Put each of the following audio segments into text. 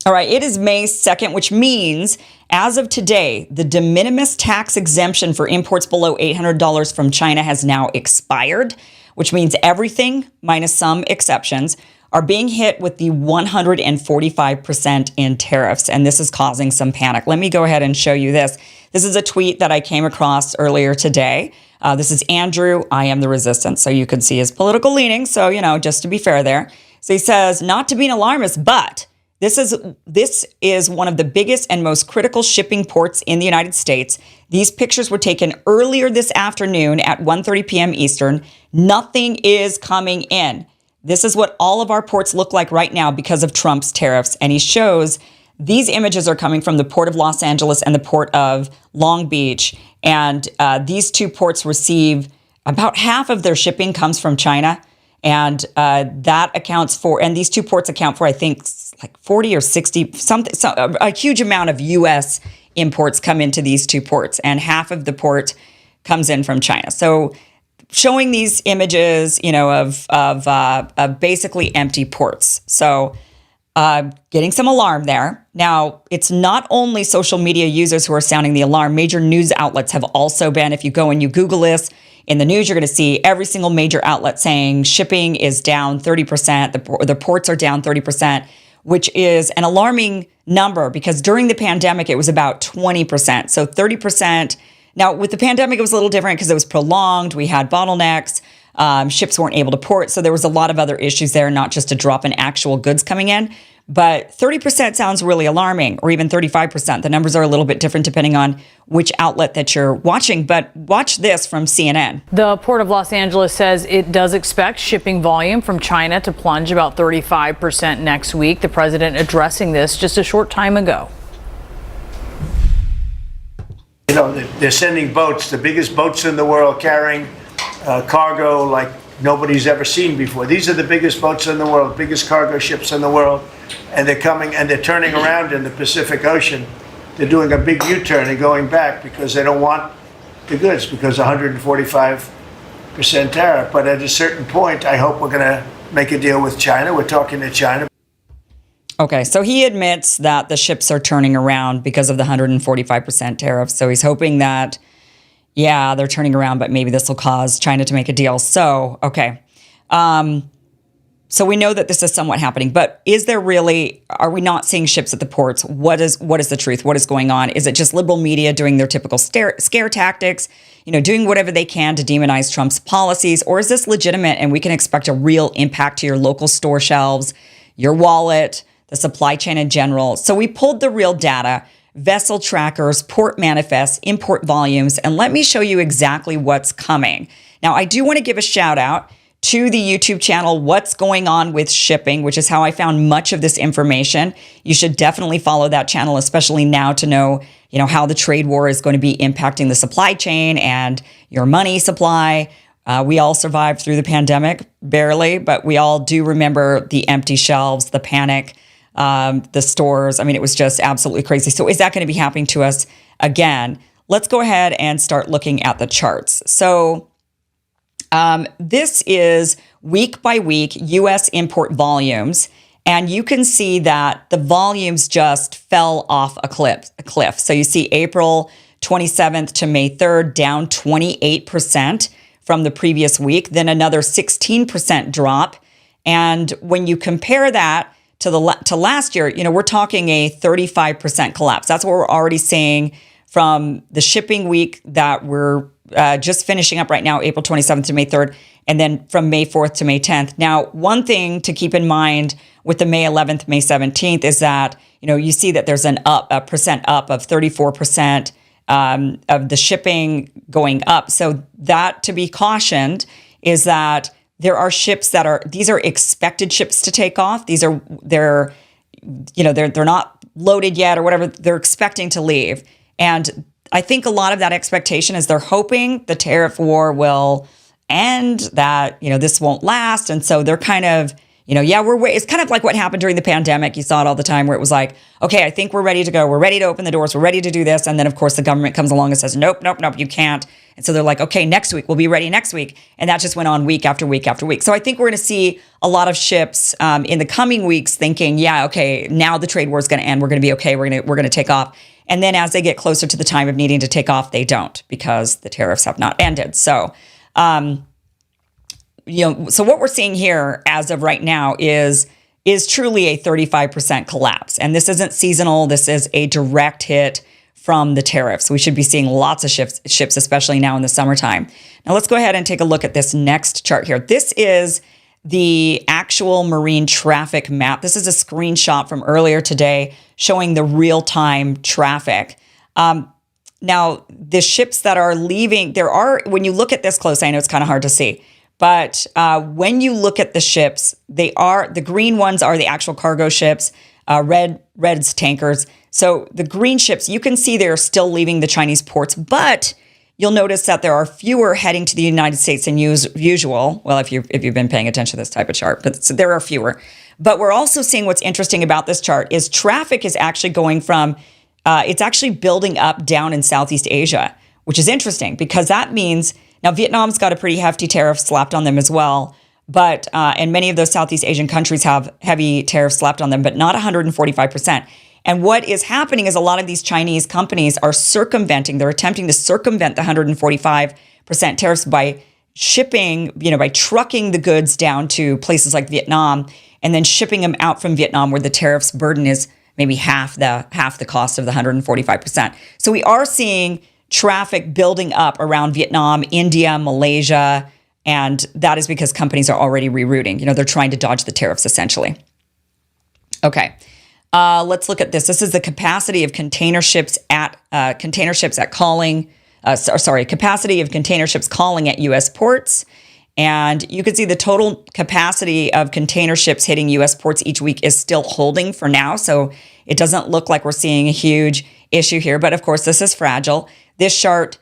All right, it is May 2nd, which means as of today, the de minimis tax exemption for imports below $800 from China has now expired, which means everything, minus some exceptions, are being hit with the 145% in tariffs. And this is causing some panic. Let me go ahead and show you this. This is a tweet that I came across earlier today. This is Andrew, I am the resistance. So you can see his political leanings. So, just to be fair there. So he says, not to be an alarmist, but this is one of the biggest and most critical shipping ports in the United States. These pictures were taken earlier this afternoon at 1:30 p.m. Eastern. Nothing is coming in. This is what all of our ports look like right now because of Trump's tariffs. And he shows these images are coming from the Port of Los Angeles and the Port of Long Beach. And these two ports receive about half of their shipping comes from China. And that accounts for, and these two ports account for, I think, like 40 or 60, a huge amount of U.S. imports come into these two ports, and half of the port comes in from China. So showing these images, of basically empty ports. So getting some alarm there. Now, it's not only social media users who are sounding the alarm. Major news outlets have also been, if you go and you Google this, in the news, you're going to see every single major outlet saying shipping is down 30%, the ports are down 30%, which is an alarming number because during the pandemic, it was about 20%. So 30%. Now, with the pandemic, it was a little different because it was prolonged. We had bottlenecks. Ships weren't able to port. So there was a lot of other issues there, not just a drop in actual goods coming in. But 30% sounds really alarming, or even 35%. The numbers are a little bit different depending on which outlet that you're watching. But watch this from CNN. The Port of Los Angeles says it does expect shipping volume from China to plunge about 35% next week. The president addressing this just a short time ago. They're sending boats, the biggest boats in the world, carrying cargo like nobody's ever seen before. These are the biggest boats in the world, biggest cargo ships in the world. And they're coming and they're turning around in the Pacific Ocean. They're doing a big U-turn and going back because they don't want the goods because 145% tariff. But at a certain point, I hope we're going to make a deal with China. We're talking to China. Okay, so he admits that the ships are turning around because of the 145% tariff. So he's hoping that, yeah, they're turning around, but maybe this will cause China to make a deal. So, okay. So we know that this is somewhat happening, but is there really, are we not seeing ships at the ports? What is the truth? What is going on? Is it just liberal media doing their typical scare tactics, doing whatever they can to demonize Trump's policies? Or is this legitimate and we can expect a real impact to your local store shelves, your wallet, the supply chain in general? So we pulled the real data, vessel trackers, port manifests, import volumes, and let me show you exactly what's coming. Now, I do want to give a shout out to the YouTube channel, What's Going On with Shipping, which is how I found much of this information. You should definitely follow that channel, especially now to know, how the trade war is going to be impacting the supply chain and your money supply. We all survived through the pandemic, barely, but we all do remember the empty shelves, the panic, the stores. I mean, it was just absolutely crazy. So is that going to be happening to us again? Let's go ahead and start looking at the charts. So this is week by week U.S. import volumes, and you can see that the volumes just fell off a cliff. So you see April 27th to May 3rd down 28% from the previous week, then another 16% drop. And when you compare that to last year, we're talking a 35% collapse. That's what we're already seeing from the shipping week that we're just finishing up right now, April 27th to May 3rd, and then from May 4th to May 10th. Now, one thing to keep in mind with the May 11th, May 17th is that, you see that there's a percent up of 34% of the shipping going up. So that to be cautioned is that there are ships these are expected ships to take off. They're not loaded yet or whatever. They're expecting to leave. And I think a lot of that expectation is they're hoping the tariff war will end, that, this won't last. And so they're kind of, it's kind of like what happened during the pandemic. You saw it all the time where it was like, okay, I think we're ready to go. We're ready to open the doors. We're ready to do this. And then, of course, the government comes along and says, nope, you can't. And so they're like, okay, next week, we'll be ready next week. And that just went on week after week after week. So I think we're going to see a lot of ships in the coming weeks thinking, yeah, okay, now the trade war is going to end. We're going to be okay. We're going to take off. And then as they get closer to the time of needing to take off, they don't, because the tariffs have not ended. So, so what we're seeing here as of right now is truly a 35% collapse. And this isn't seasonal. This is a direct hit from the tariffs. We should be seeing lots of ships, especially now in the summertime. Now let's go ahead and take a look at this next chart here. This is the actual marine traffic map. This is a screenshot from earlier today showing the real-time traffic. Now, the ships that are leaving, when you look at this close, I know it's kind of hard to see, but when you look at the ships, the green ones are the actual cargo ships, red's tankers. So the green ships, you can see they're still leaving the Chinese ports, but you'll notice that there are fewer heading to the United States than usual. Well, if you've been paying attention to this type of chart, but there are fewer. But we're also seeing what's interesting about this chart is traffic is actually going from, it's actually building up down in Southeast Asia, which is interesting because that means, now Vietnam's got a pretty hefty tariff slapped on them as well. But, and many of those Southeast Asian countries have heavy tariffs slapped on them, but not 145%. And what is happening is a lot of these Chinese companies are they're attempting to circumvent the 145% tariffs by shipping, by trucking the goods down to places like Vietnam and then shipping them out from Vietnam where the tariffs burden is maybe half the cost of the 145%. So we are seeing traffic building up around Vietnam, India, Malaysia, and that is because companies are already rerouting. They're trying to dodge the tariffs essentially. Okay. Let's look at this. This is the capacity of container ships calling at U.S. ports. And you can see the total capacity of container ships hitting U.S. ports each week is still holding for now. So it doesn't look like we're seeing a huge issue here. But of course, this is fragile. This chart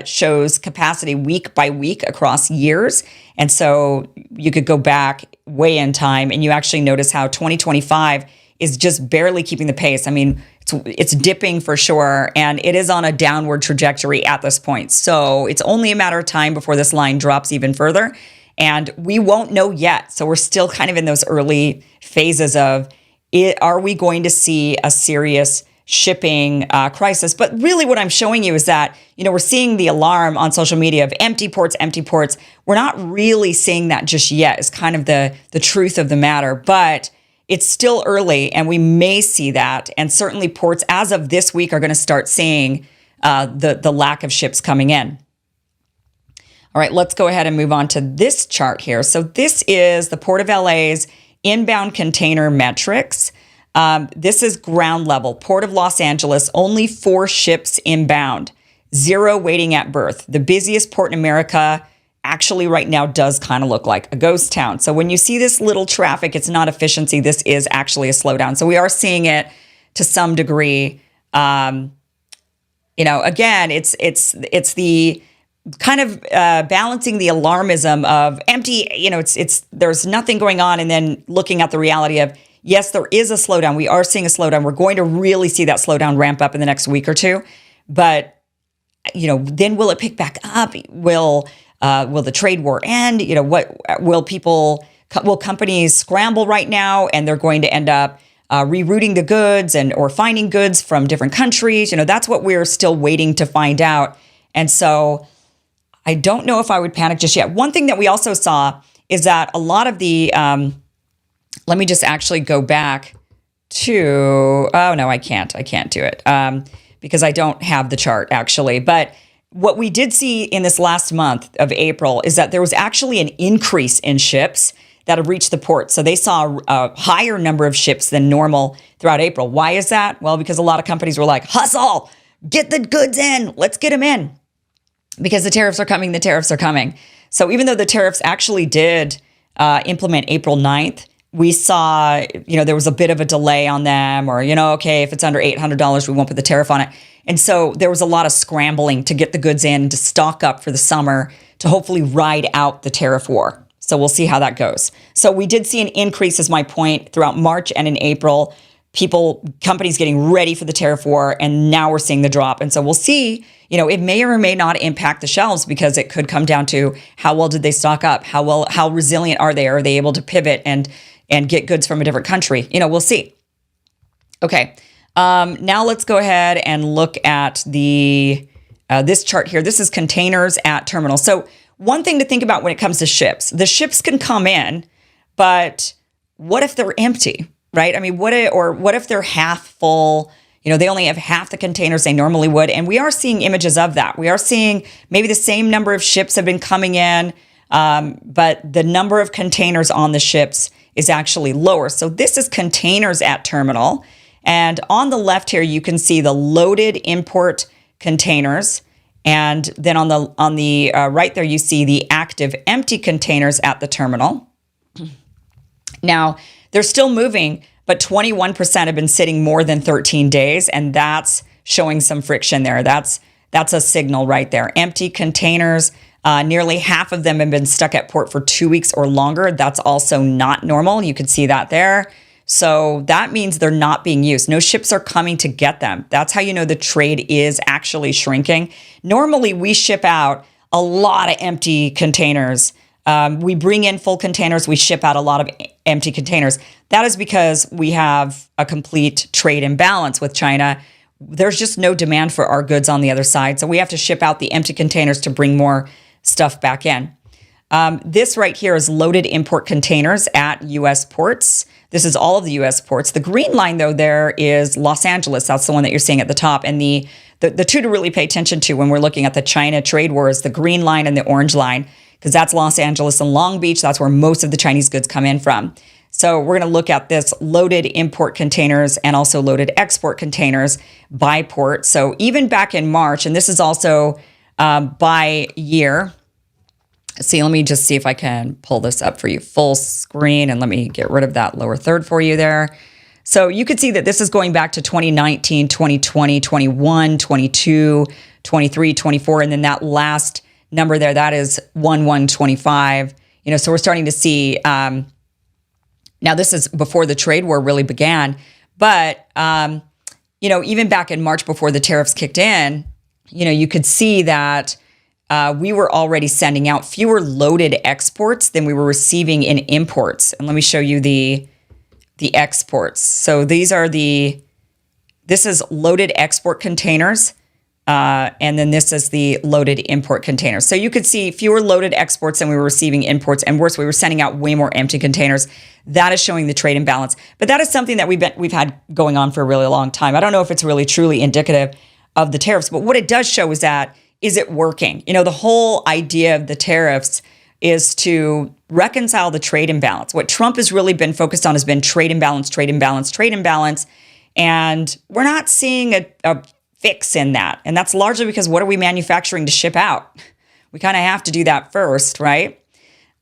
shows capacity week by week across years. And so you could go back way in time and you actually notice how 2025 is just barely keeping the pace. I mean, it's dipping for sure, and it is on a downward trajectory at this point. So it's only a matter of time before this line drops even further, and we won't know yet. So we're still kind of in those early phases of are we going to see a serious shipping crisis? But really what I'm showing you is that, we're seeing the alarm on social media of empty ports. We're not really seeing that just yet is kind of the truth of the matter, but it's still early and we may see that. And certainly ports as of this week are going to start seeing the lack of ships coming in. All right, let's go ahead and move on to this chart here. So this is the Port of LA's inbound container metrics. This is ground level. Port of Los Angeles, only 4 ships inbound, 0 waiting at berth. The busiest port in America actually right now does kind of look like a ghost town. So when you see this little traffic, it's not efficiency. This is actually a slowdown. So we are seeing it to some degree. Again, it's the kind of balancing the alarmism of empty, there's nothing going on, and then looking at the reality of, yes, there is a slowdown. We are seeing a slowdown. We're going to really see that slowdown ramp up in the next week or two. But, then will it pick back up? Will the trade war end? What will companies scramble right now, and they're going to end up rerouting the goods or finding goods from different countries? That's what we're still waiting to find out. And so I don't know if I would panic just yet. One thing that we also saw is that a lot of the, let me just actually go back to, oh no, I can't do it because I don't have the chart actually. But what we did see in this last month of April is that there was actually an increase in ships that have reached the port. So they saw a higher number of ships than normal throughout April. Why is that? Well, because a lot of companies were like, hustle, get the goods in, let's get them in. Because the tariffs are coming. So even though the tariffs actually did implement April 9th, we saw, there was a bit of a delay on them, or, okay, if it's under $800, we won't put the tariff on it. And so there was a lot of scrambling to get the goods in, to stock up for the summer, to hopefully ride out the tariff war. So we'll see how that goes. So we did see an increase, is my point, throughout March and in April. Companies getting ready for the tariff war, and now we're seeing the drop. And so we'll see, it may or may not impact the shelves, because it could come down to how well did they stock up? How resilient are they? Are they able to pivot and get goods from a different country? We'll see. Okay. Now let's go ahead and look at this chart here. This is containers at terminals. So one thing to think about when it comes to ships, the ships can come in, but what if they're empty, right? I mean, what if they're half full? They only have half the containers they normally would. And we are seeing images of that. We are seeing maybe the same number of ships have been coming in, but the number of containers on the ships is actually lower. So this is containers at terminal. And on the left here, you can see the loaded import containers. And then on the right there, you see the active empty containers at the terminal. Now, they're still moving, but 21% have been sitting more than 13 days, and that's showing some friction there. That's a signal right there. Empty containers, nearly half of them have been stuck at port for 2 weeks or longer. That's also not normal. You can see that there. So that means they're not being used. No ships are coming to get them. That's how you know the trade is actually shrinking. Normally, we ship out a lot of empty containers. We bring in full containers. We ship out a lot of empty containers. That is because we have a complete trade imbalance with China. There's just no demand for our goods on the other side. So we have to ship out the empty containers to bring more stuff back in. This right here is loaded import containers at U.S. ports. This is all of the U.S. ports. The green line, though, there is Los Angeles. That's the one that you're seeing at the top. And the two to really pay attention to when we're looking at the China trade war is the green line and the orange line, because that's Los Angeles and Long Beach. That's where most of the Chinese goods come in from. So we're going to look at this loaded import containers and also loaded export containers by port. So even back in March, and this is also by year. See, let me just see if I can pull this up for you full screen, and let me get rid of that lower third for you there. So you could see that this is going back to 2019, 2020, 21, 22, 23, 24, and then that last number there, that is 1/1/25. So we're starting to see, now this is before the trade war really began, but, even back in March before the tariffs kicked in, you could see that we were already sending out fewer loaded exports than we were receiving in imports. And let me show you the exports. So this is loaded export containers. And then this is the loaded import containers. So you could see fewer loaded exports than we were receiving imports. And worse, we were sending out way more empty containers. That is showing the trade imbalance. But that is something that we've had going on for a really long time. I don't know if it's really truly indicative of the tariffs, but what it does show is that, is it working? The whole idea of the tariffs is to reconcile the trade imbalance. What Trump has really been focused on has been trade imbalance, trade imbalance, trade imbalance. And we're not seeing a fix in that. And that's largely because what are we manufacturing to ship out? We kind of have to do that first, right?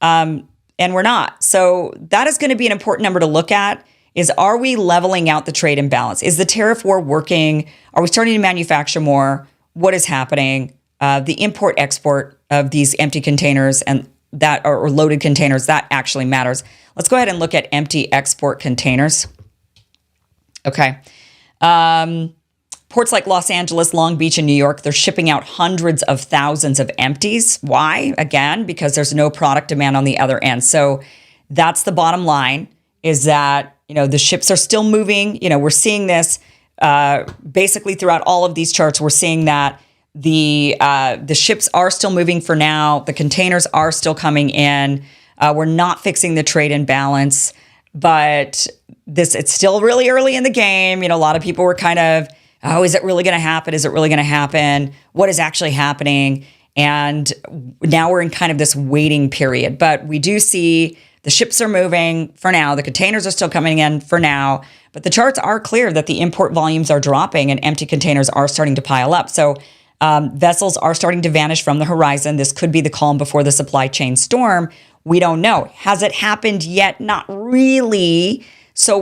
And we're not. So that is going to be an important number to look at, is are we leveling out the trade imbalance? Is the tariff war working? Are we starting to manufacture more? What is happening? The import-export of these empty containers and that or loaded containers, that actually matters. Let's go ahead and look at empty export containers. Okay. Ports like Los Angeles, Long Beach, and New York, they're shipping out hundreds of thousands of empties. Why? Again, because there's no product demand on the other end. So that's the bottom line, is that, the ships are still moving. We're seeing this basically throughout all of these charts. We're seeing that the ships are still moving for now. The containers are still coming in. We're not fixing the trade imbalance, but it's still really early in the game. A lot of people were kind of, oh, is it really going to happen? Is it really going to happen? What is actually happening? And now we're in kind of this waiting period. But we do see the ships are moving for now. The containers are still coming in for now. But the charts are clear that the import volumes are dropping and empty containers are starting to pile up. So vessels are starting to vanish from the horizon. This could be the calm before the supply chain storm. We don't know. Has it happened yet? Not really. So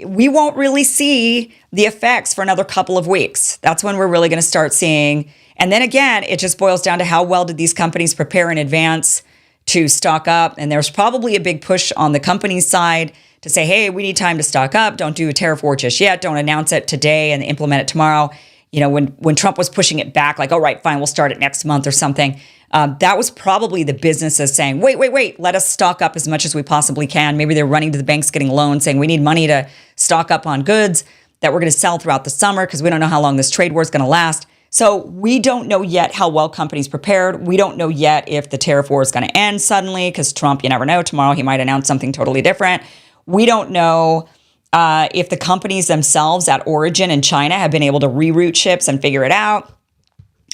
we won't really see the effects for another couple of weeks. That's when we're really going to start seeing. And then again, it just boils down to how well did these companies prepare in advance to stock up. And there's probably a big push on the company's side to say, hey, we need time to stock up. Don't do a tariff war just yet. Don't announce it today and implement it tomorrow. You know, when Trump was pushing it back, like, all right, fine, we'll start it next month or something. That was probably the businesses saying, wait, let us stock up as much as we possibly can. Maybe they're running to the banks, getting loans, saying we need money to stock up on goods that we're going to sell throughout the summer because we don't know how long this trade war is going to last. So we don't know yet how well companies prepared. We don't know yet if the tariff war is going to end suddenly because Trump, you never know, tomorrow he might announce something totally different. We don't know if the companies themselves at origin in China have been able to reroute ships and figure it out.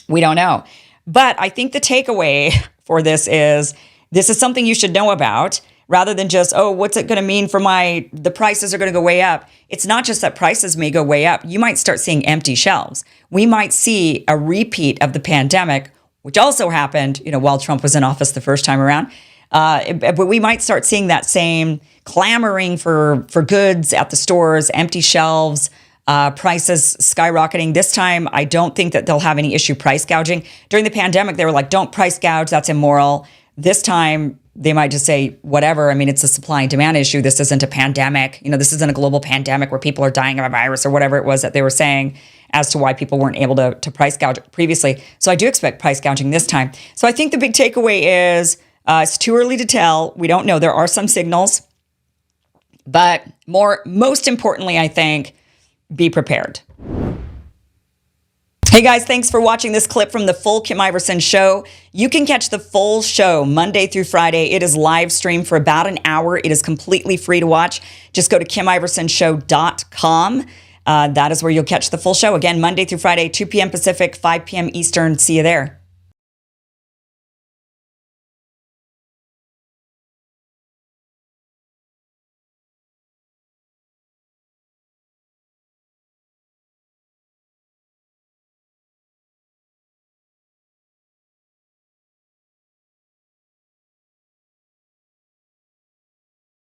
We don't know. But I think the takeaway for this is something you should know about rather than just, oh, what's it going to mean for the prices are going to go way up. It's not just that prices may go way up. You might start seeing empty shelves. We might see a repeat of the pandemic, which also happened, while Trump was in office the first time around. But we might start seeing that same clamoring for goods at the stores, empty shelves, prices skyrocketing. This time, I don't think that they'll have any issue price gouging. During the pandemic, they were like, don't price gouge, that's immoral. This time, they might just say, whatever. I mean, it's a supply and demand issue. This isn't a pandemic. This isn't a global pandemic where people are dying of a virus or whatever it was that they were saying as to why people weren't able to price gouge previously. So I do expect price gouging this time. So I think the big takeaway is it's too early to tell. We don't know. There are some signals. But most importantly, I think, be prepared. Hey guys, thanks for watching this clip from the full Kim Iverson show. You can catch the full show Monday through Friday. It is live streamed for about an hour. It is completely free to watch. Just go to KimIversonShow.com. That is where you'll catch the full show. Again, Monday through Friday, 2 p.m. Pacific, 5 p.m. Eastern. See you there.